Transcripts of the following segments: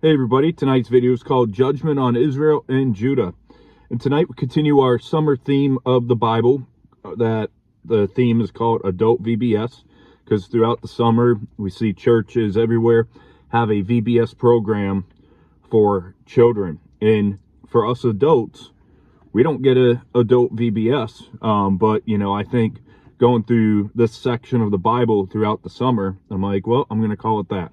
Hey everybody, tonight's video is called Judgment on Israel and Judah. And tonight we continue our summer theme of the Bible. That the theme is called Adult VBS, because throughout the summer we see churches everywhere have a VBS program for children. And for us adults, we don't get a adult VBS. But I think going through this section of the Bible throughout the summer, I'm like, well, I'm going to call it that.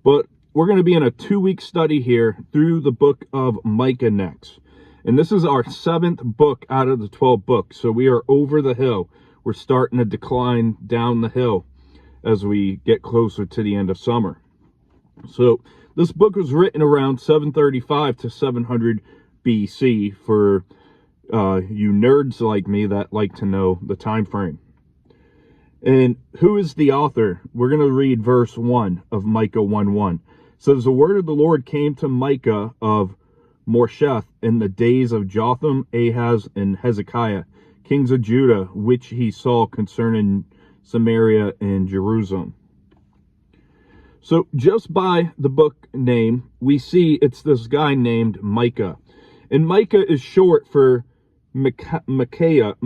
But we're going to be in a 2-week study here through the book of Micah next. And this is our 7th book out of the 12 books. So we are over the hill. We're starting to decline down the hill as we get closer to the end of summer. So this book was written around 735 to 700 BC for you nerds like me that like to know the time frame. And who is the author? We're going to read verse 1 of Micah 1:1. It says, the word of the Lord came to Micah of Moresheth in the days of Jotham, Ahaz, and Hezekiah, kings of Judah, which he saw concerning Samaria and Jerusalem. So just by the book name, we see it's this guy named Micah. And Micah is short for Micaiah,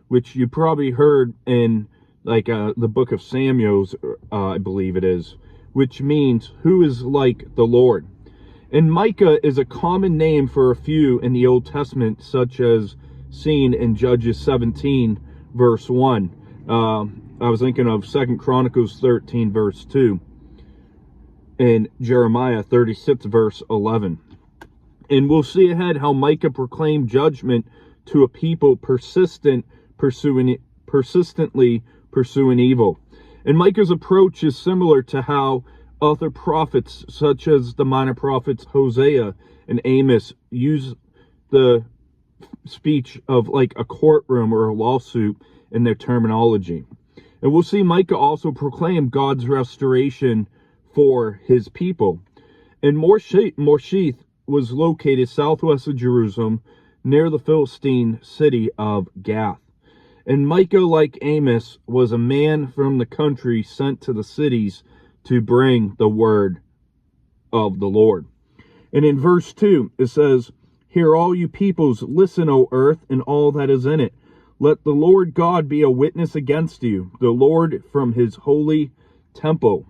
which you probably heard in the book of Samuel's, I believe it is, which means who is like the Lord. And Micah is a common name for a few in the Old Testament, such as seen in Judges 17 verse 1. I was thinking of 2 Chronicles 13 verse 2 and Jeremiah 36 verse 11. And we'll see ahead how Micah proclaimed judgment to a people persistently pursuing evil. And Micah's approach is similar to how other prophets, such as the minor prophets Hosea and Amos, use the speech of like a courtroom or a lawsuit in their terminology. And we'll see Micah also proclaim God's restoration for his people. And Moresheth was located southwest of Jerusalem, near the Philistine city of Gath. And Micah, like Amos, was a man from the country sent to the cities to bring the word of the Lord. And in verse 2, it says, hear all you peoples, listen, O earth, and all that is in it. Let the Lord God be a witness against you, the Lord from his holy temple.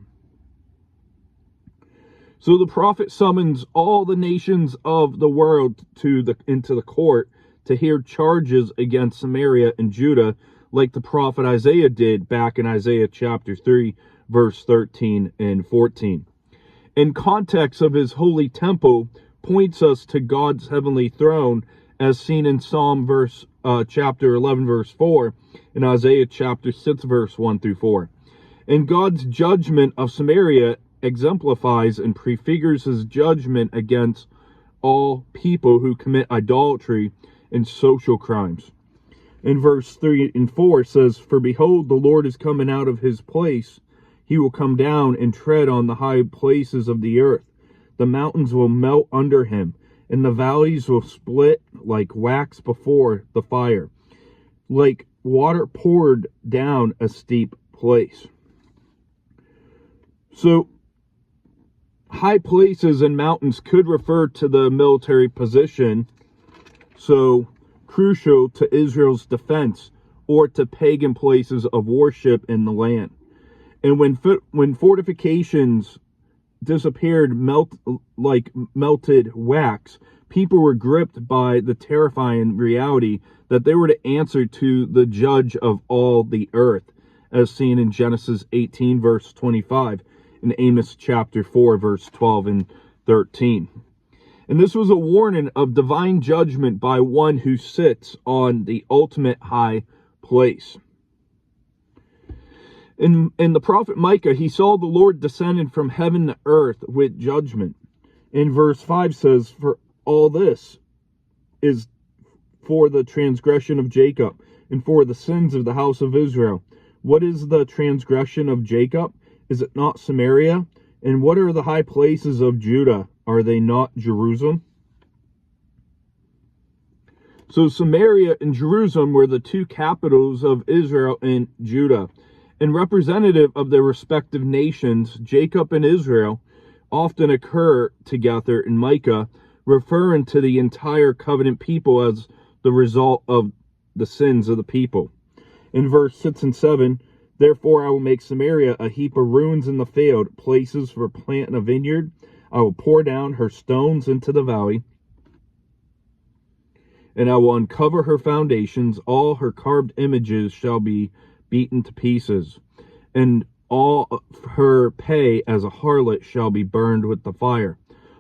So the prophet summons all the nations of the world into the court to hear charges against Samaria and Judah, like the prophet Isaiah did back in Isaiah chapter 3, verse 13 and 14. In context of his holy temple points us to God's heavenly throne, as seen in Psalm chapter 11, verse 4, and Isaiah chapter 6, verse 1 through 4. And God's judgment of Samaria exemplifies and prefigures his judgment against all people who commit idolatry and social crimes. In verse 3 and 4 says, for behold, the Lord is coming out of his place. He will come down and tread on the high places of the earth. The mountains will melt under him, and the valleys will split like wax before the fire, like water poured down a steep place. So high places and mountains could refer to the military position, so crucial to Israel's defense, or to pagan places of worship in the land. And when fortifications disappeared like melted wax, people were gripped by the terrifying reality that they were to answer to the judge of all the earth, as seen in Genesis 18 verse 25 and Amos chapter 4 verse 12 and 13. And this was a warning of divine judgment by one who sits on the ultimate high place. In the prophet Micah, he saw the Lord descending from heaven to earth with judgment. In verse 5 says, for all this is for the transgression of Jacob and for the sins of the house of Israel. What is the transgression of Jacob? Is it not Samaria? And what are the high places of Judah? Are they not Jerusalem? So Samaria and Jerusalem were the two capitals of Israel and Judah. And representative of their respective nations, Jacob and Israel often occur together in Micah, referring to the entire covenant people as the result of the sins of the people. In verse 6 and 7, therefore I will make Samaria a heap of ruins in the field, places for planting a vineyard. I will pour down her stones into the valley, and I will uncover her foundations. All her carved images shall be beaten to pieces, and all her pay as a harlot shall be burned with the fire.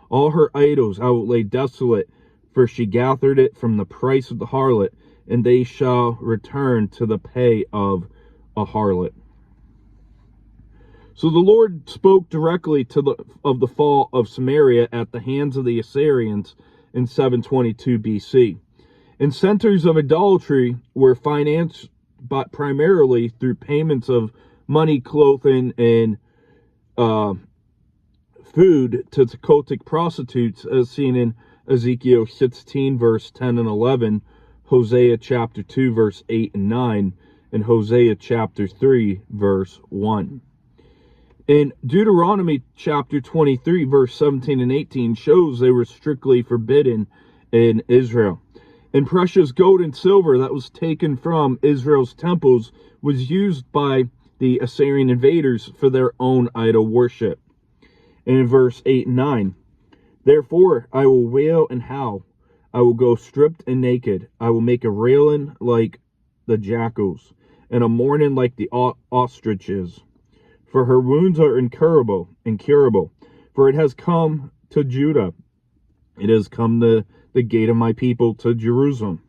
All her idols I will lay desolate, for she gathered it from the price of the harlot, and they shall return to the pay of a harlot. So the Lord spoke directly of the fall of Samaria at the hands of the Assyrians in 722 BC. And centers of idolatry were financed primarily through payments of money, clothing, and food to cultic prostitutes, as seen in Ezekiel 16, verse 10 and 11, Hosea chapter 2, verse 8 and 9, and Hosea chapter 3, verse 1. In Deuteronomy chapter 23, verse 17 and 18 shows they were strictly forbidden in Israel. And precious gold and silver that was taken from Israel's temples was used by the Assyrian invaders for their own idol worship. And in verse 8 and 9, therefore I will wail and howl. I will go stripped and naked. I will make a railing like the jackals, and a mourning like the ostriches. For her wounds are incurable. For it has come to Judah. It has come to the gate of my people, to Jerusalem.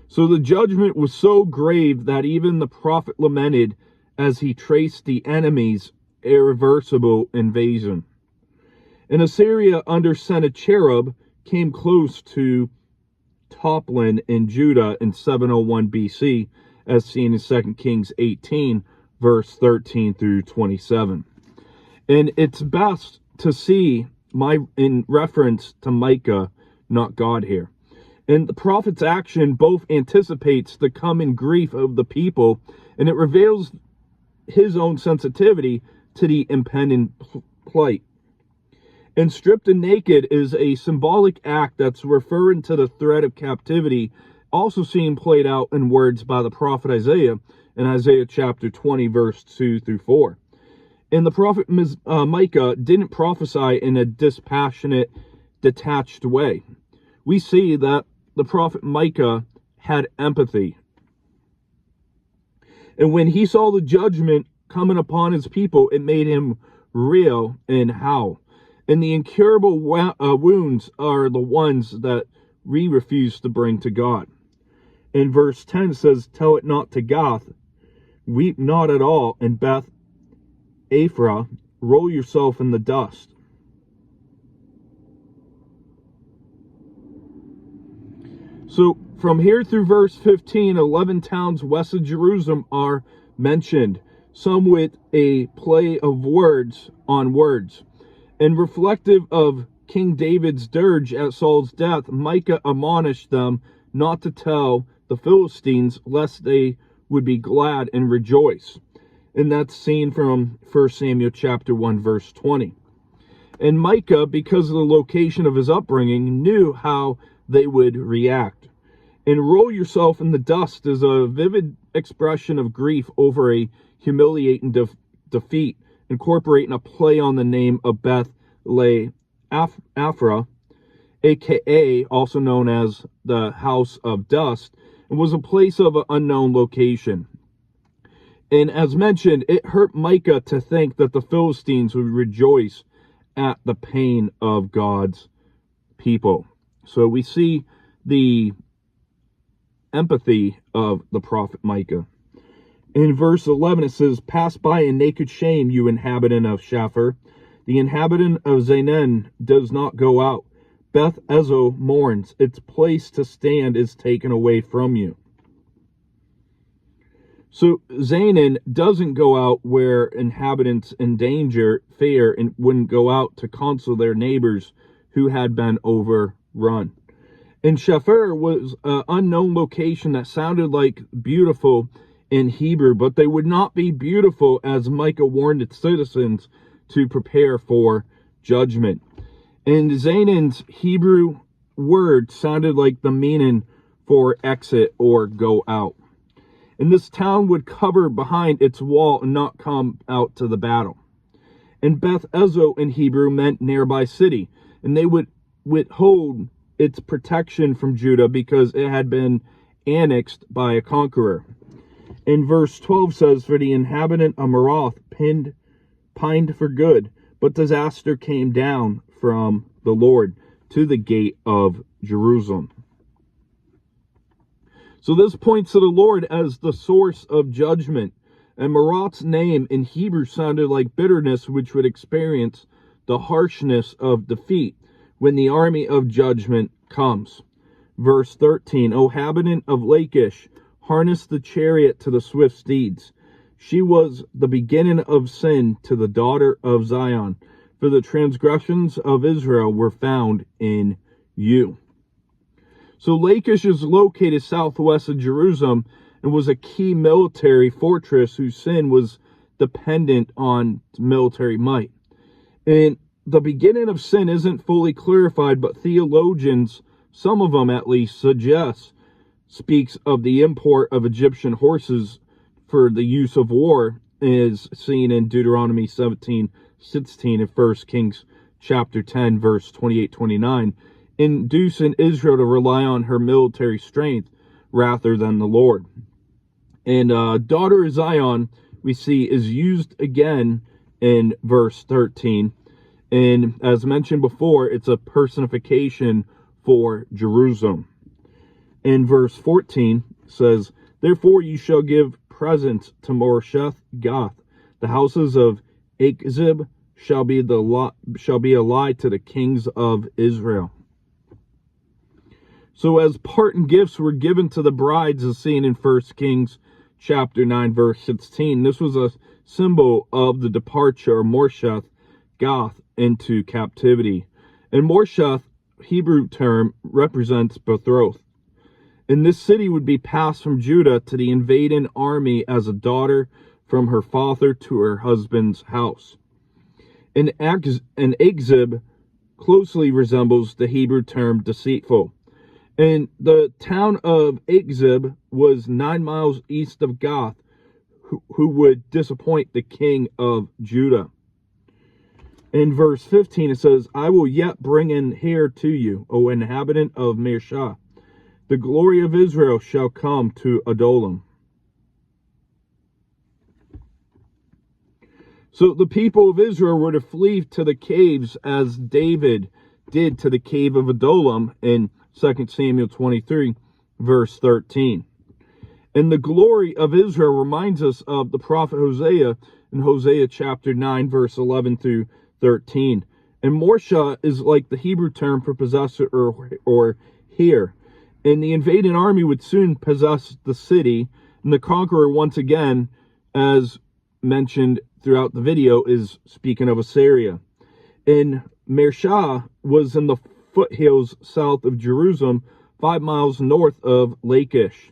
So the judgment was so grave that even the prophet lamented as he traced the enemy's irreversible invasion. And Assyria under Sennacherib came close to toppling in Judah in 701 BC, as seen in 2 Kings 18, verse 13 through 27. And it's best to see in reference to Micah, not God here. And the prophet's action both anticipates the coming grief of the people, and it reveals his own sensitivity to the impending plight. And stripped and naked is a symbolic act that's referring to the threat of captivity, also seen played out in words by the prophet Isaiah in Isaiah chapter 20, verse 2 through 4. And the prophet Micah didn't prophesy in a dispassionate, detached way. We see that the prophet Micah had empathy. And when he saw the judgment coming upon his people, it made him reel and howl. And the incurable wounds are the ones that we refuse to bring to God. In verse 10 says, tell it not to Gath, weep not at all, in Beth Aphrah, roll yourself in the dust. So from here through verse 15, 11 towns west of Jerusalem are mentioned, some with a play of words on words. And reflective of King David's dirge at Saul's death, Micah admonished them not to tell the Philistines lest they would be glad and rejoice. And that's seen from 1 Samuel chapter 1, verse 20. And Micah, because of the location of his upbringing, knew how they would react. And roll yourself in the dust is a vivid expression of grief over a humiliating defeat, incorporating a play on the name of Beth Aphrah, aka also known as the House of Dust, and was a place of an unknown location. And as mentioned, it hurt Micah to think that the Philistines would rejoice at the pain of God's people. So we see the empathy of the prophet Micah. In verse 11 it says, pass by in naked shame, you inhabitant of Shapher. The inhabitant of Zanen does not go out. Beth Ezo mourns. Its place to stand is taken away from you. So Zanen doesn't go out where inhabitants in danger fare, and wouldn't go out to console their neighbors who had been overrun. And Shapher was an unknown location that sounded like beautiful in Hebrew, but they would not be beautiful, as Micah warned its citizens, to prepare for judgment. And Zanan's Hebrew word sounded like the meaning for exit or go out. And this town would cover behind its wall and not come out to the battle. And Beth Ezo in Hebrew meant nearby city, and they would withhold its protection from Judah because it had been annexed by a conqueror. And verse 12 says, for the inhabitant of Marath pined for good, but disaster came down from the Lord to the gate of Jerusalem. So this points to the Lord as the source of judgment. And Marath's name in Hebrew sounded like bitterness, which would experience the harshness of defeat when the army of judgment comes. Verse 13, O inhabitant of Lachish, harness the chariot to the swift steeds. She was the beginning of sin to the daughter of Zion, for the transgressions of Israel were found in you. So Lachish is located southwest of Jerusalem and was a key military fortress whose sin was dependent on military might. And the beginning of sin isn't fully clarified, but theologians, some of them at least, speaks of the import of Egyptian horses for the use of war, is seen in Deuteronomy 17:16 and 1 Kings chapter 10, verse 28-29, inducing Israel to rely on her military strength rather than the Lord. And daughter of Zion, we see, is used again in verse 13. And as mentioned before, it's a personification for Jerusalem. In verse 14 says, therefore you shall give presents to Moresheth Gath. The houses of Achzib shall be a lie to the kings of Israel. So as parting gifts were given to the brides, as seen in 1 Kings chapter 9, verse 16, this was a symbol of the departure of Moresheth Gath into captivity. And Moresheth, Hebrew term, represents betrothed. And this city would be passed from Judah to the invading army as a daughter from her father to her husband's house. And Achzib closely resembles the Hebrew term deceitful. And the town of Achzib was 9 miles east of Gath, who would disappoint the king of Judah. In verse 15 it says, I will yet bring in here to you, O inhabitant of Mareshah. The glory of Israel shall come to Adullam. So the people of Israel were to flee to the caves as David did to the cave of Adullam in 2 Samuel 23, verse 13. And the glory of Israel reminds us of the prophet Hosea in Hosea chapter 9, verse 11 through 13. And Moreshah is like the Hebrew term for possessor or heir. And the invading army would soon possess the city. And the conqueror, once again, as mentioned throughout the video, is speaking of Assyria. And Mareshah was in the foothills south of Jerusalem, 5 miles north of Lachish.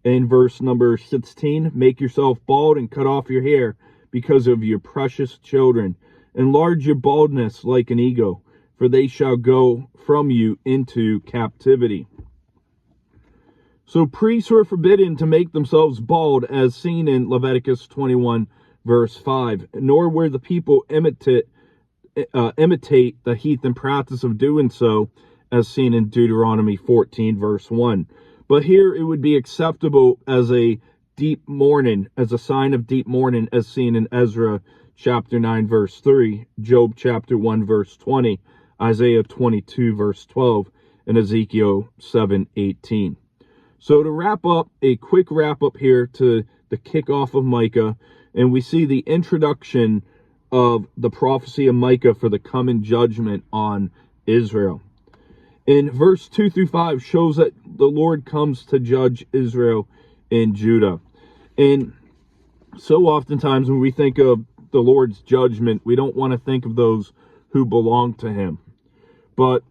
In verse number 16, make yourself bald and cut off your hair because of your precious children. Enlarge your baldness like an eagle, for they shall go from you into captivity. So priests were forbidden to make themselves bald, as seen in Leviticus 21, verse 5, nor were the people imitate the heathen practice of doing so, as seen in Deuteronomy 14, verse 1. But here it would be acceptable as a deep mourning, as a sign of deep mourning, as seen in Ezra chapter 9, verse 3, Job chapter 1, verse 20, Isaiah 22, verse 12, and Ezekiel 7:18. So to wrap up, a quick wrap up here to the kickoff of Micah, and we see the introduction of the prophecy of Micah for the coming judgment on Israel. In verse 2 through 5 shows that the Lord comes to judge Israel and Judah. And so oftentimes when we think of the Lord's judgment, we don't want to think of those who belong to him. But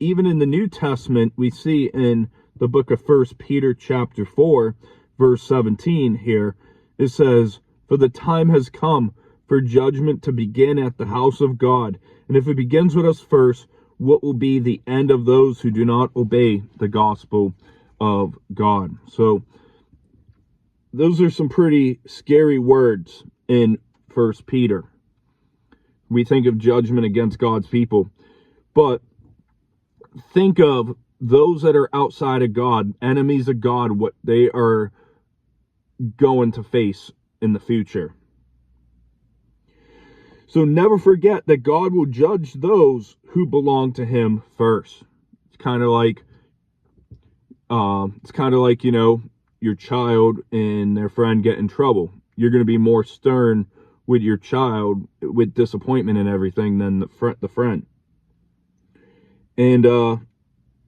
even in the New Testament, we see in the book of 1 Peter chapter 4, verse 17 here, it says, for the time has come for judgment to begin at the house of God. And if it begins with us first, what will be the end of those who do not obey the gospel of God? So those are some pretty scary words in 1 Peter. We think of judgment against God's people, but think of those that are outside of God, enemies of God, what they are going to face in the future. So never forget that God will judge those who belong to him first. It's kind of like your child and their friend get in trouble. You're going to be more stern with your child with disappointment and everything than the friend. And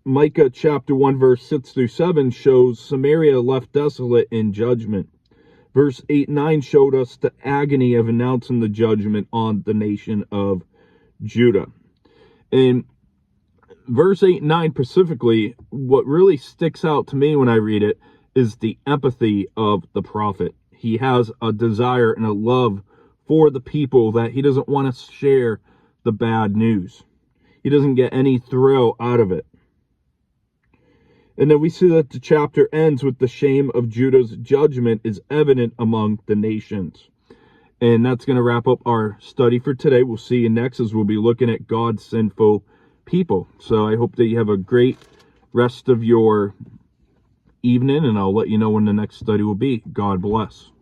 Micah chapter 1 verse 6 through 7 shows Samaria left desolate in judgment. Verse 8 and 9 showed us the agony of announcing the judgment on the nation of Judah. And verse 8 and 9 specifically, what really sticks out to me when I read it is the empathy of the prophet. He has a desire and a love for the people that he doesn't want to share the bad news. He doesn't get any thrill out of it. And then we see that the chapter ends with the shame of Judah's judgment is evident among the nations. And that's going to wrap up our study for today. We'll see you next as we'll be looking at God's sinful people. So I hope that you have a great rest of your evening, and I'll let you know when the next study will be. God bless.